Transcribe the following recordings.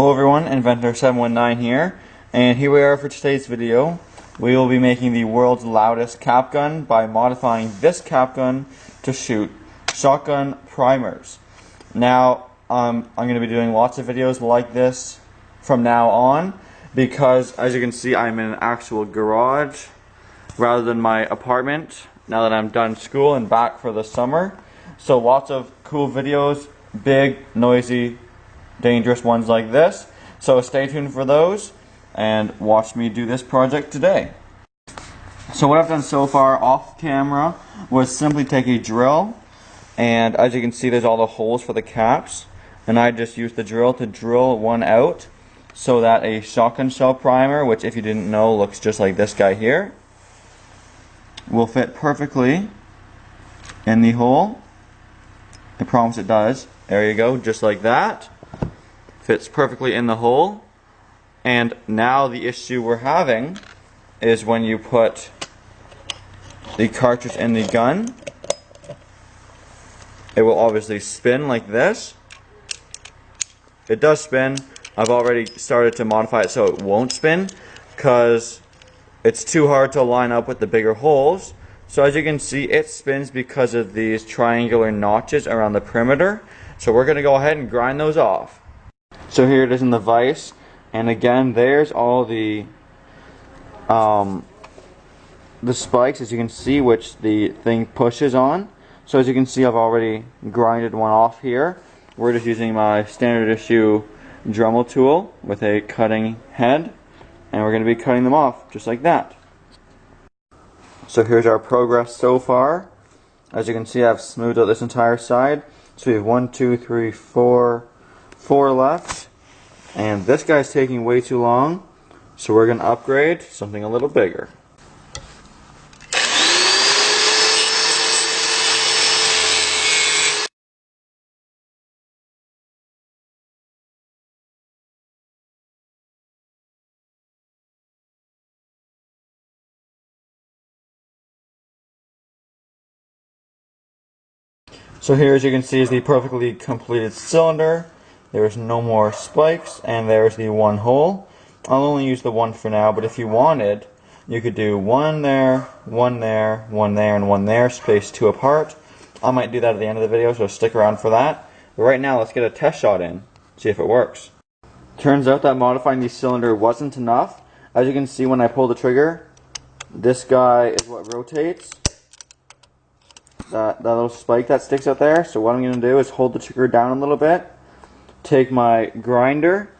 Hello everyone, Inventor719 here, and here we are for today's video. We will be making the world's loudest cap gun by modifying this cap gun to shoot shotgun primers. Now, I'm going to be doing lots of videos like this from now on because, as you can see, I'm in an actual garage rather than my apartment now that I'm done school and back for the summer. So lots of cool videos, big, noisy, dangerous ones like this. So stay tuned for those and watch me do this project today. So what I've done so far off camera was simply take a drill, and as you can see there's all the holes for the caps, and I just used the drill to drill one out so that a shotgun shell primer, which if you didn't know looks just like this guy here, will fit perfectly in the hole. I promise it does. There you go, just like that. Fits perfectly in the hole. And now the issue we're having is when you put the cartridge in the gun, it will obviously spin like this. It does spin. I've already started to modify it so it won't spin because it's too hard to line up with the bigger holes. So as you can see, it spins because of these triangular notches around the perimeter. So we're going to go ahead and grind those off. So here it is in the vise, and again there's all the spikes, as you can see, which the thing pushes on. So as you can see, I've already grinded one off here. We're just using my standard issue Dremel tool with a cutting head, and we're going to be cutting them off just like that. So here's our progress so far. As you can see, I've smoothed out this entire side. So we have 1, 2, 3, 4 left, and this guy's taking way too long, so we're going to upgrade something a little bigger. So here, as you can see, is the perfectly completed cylinder. There's no more spikes, and there's the one hole. I'll only use the one for now, but if you wanted, you could do one there, one there, one there, and one there, spaced 2 apart. I might do that at the end of the video, so stick around for that. But right now, let's get a test shot in, see if it works. Turns out that modifying the cylinder wasn't enough. As you can see, when I pull the trigger, this guy is what rotates. That little spike that sticks out there. So what I'm going to do is hold the trigger down a little bit, take my grinder,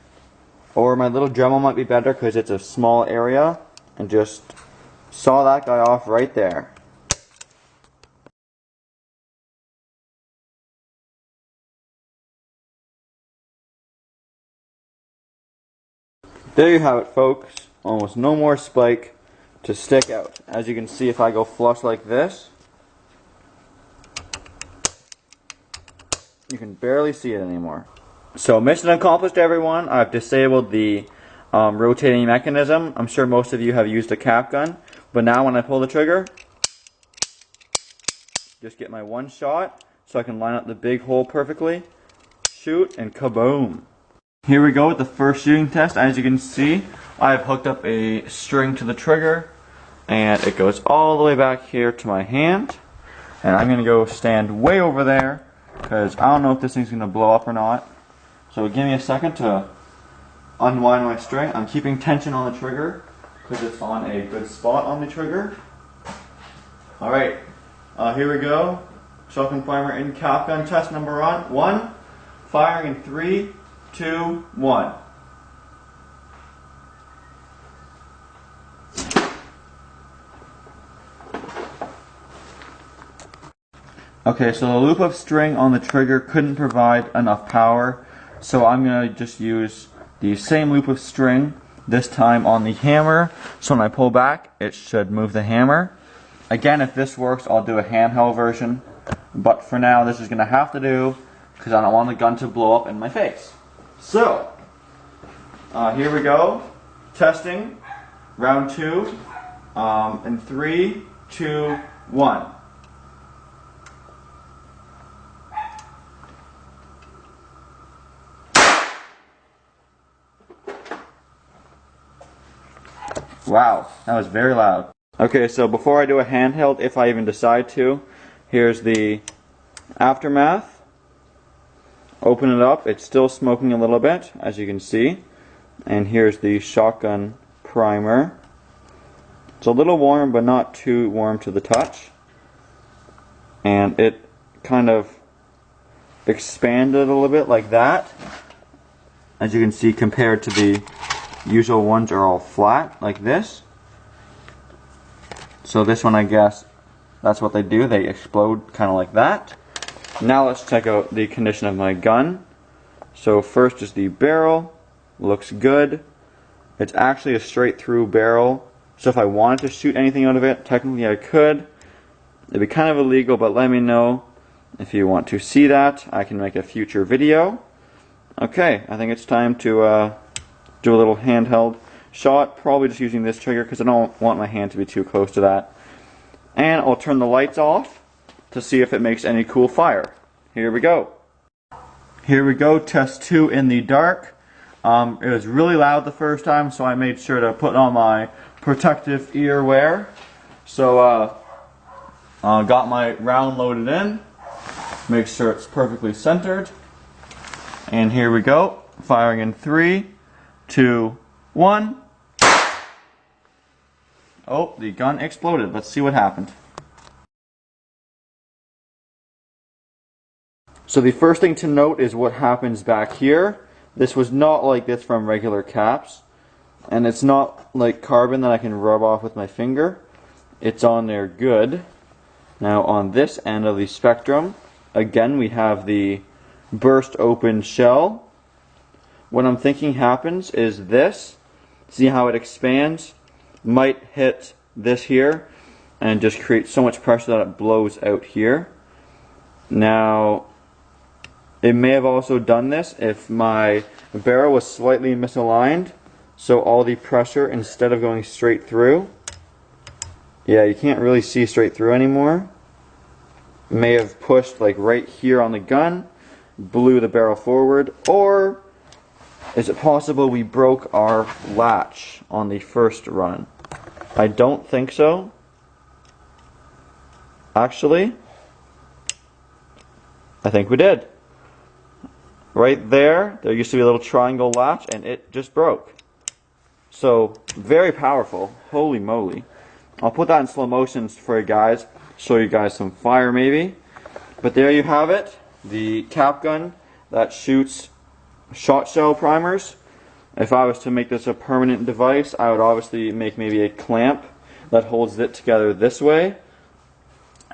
or my little Dremel might be better because it's a small area, and just saw that guy off right there. There you have it, folks. Almost no more spike to stick out. As you can see, if I go flush like this, you can barely see it anymore. So mission accomplished, everyone. I've disabled the rotating mechanism. I'm sure most of you have used a cap gun, but now when I pull the trigger, just get my one shot so I can line up the big hole perfectly, shoot, and kaboom. Here we go with the first shooting test. As you can see, I've hooked up a string to the trigger, and it goes all the way back here to my hand, and I'm going to go stand way over there because I don't know if this thing's going to blow up or not. So give me a second to unwind my string. I'm keeping tension on the trigger because it's on a good spot on the trigger. Alright, here we go. Shotgun primer in cap gun test number 1. Firing in 3, 2, 1. Okay, so the loop of string on the trigger couldn't provide enough power, so I'm going to just use the same loop of string, this time on the hammer, so when I pull back, it should move the hammer. Again, if this works, I'll do a handheld version, but for now, this is going to have to do, because I don't want the gun to blow up in my face. So, here we go, testing, round 2, in 3, 2, 1. Wow, that was very loud. Okay, so before I do a handheld, if I even decide to, here's the aftermath. Open it up, it's still smoking a little bit, as you can see. And here's the shotgun primer. It's a little warm, but not too warm to the touch. And it kind of expanded a little bit like that. As you can see, compared to the usual ones are all flat, like this. So this one, I guess, that's what they do. They explode kind of like that. Now let's check out the condition of my gun. So first is the barrel. Looks good. It's actually a straight through barrel. So if I wanted to shoot anything out of it, technically I could. It'd be kind of illegal, but let me know if you want to see that. I can make a future video. Okay, I think it's time to do a little handheld shot. Probably just using this trigger because I don't want my hand to be too close to that. And I'll turn the lights off to see if it makes any cool fire. Here we go. Here we go, test 2 in the dark. It was really loud the first time, so I made sure to put on my protective ear wear. So got my round loaded in. Make sure it's perfectly centered. And here we go. Firing in 3, 2, 1. Oh, the gun exploded. Let's see what happened. So the first thing to note is what happens back here. This was not like this from regular caps. And it's not like carbon that I can rub off with my finger. It's on there good. Now on this end of the spectrum, again we have the burst open shell. What I'm thinking happens is this. See how it expands? Might hit this here and just create so much pressure that it blows out here. Now, it may have also done this if my barrel was slightly misaligned. So all the pressure, instead of going straight through, yeah, you can't really see straight through anymore. May have pushed like right here on the gun, blew the barrel forward, or is it possible we broke our latch on the first run? I don't think so. Actually, I think we did. Right there used to be a little triangle latch and it just broke. So, very powerful. Holy moly. I'll put that in slow motion for you guys. Show you guys some fire maybe. But there you have it. The cap gun that shoots shot shell primers. If I was to make this a permanent device, I would obviously make maybe a clamp that holds it together this way.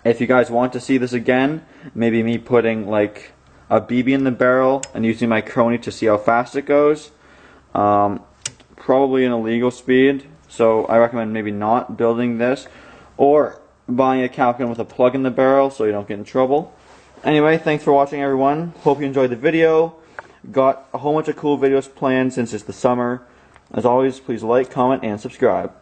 If you guys want to see this again, maybe me putting like a BB in the barrel and using my crony to see how fast it goes. Probably an illegal speed, so I recommend maybe not building this or buying a cap gun with a plug in the barrel so you don't get in trouble. Anyway, thanks for watching everyone. Hope you enjoyed the video. Got a whole bunch of cool videos planned since it's the summer. As always, please like, comment, and subscribe.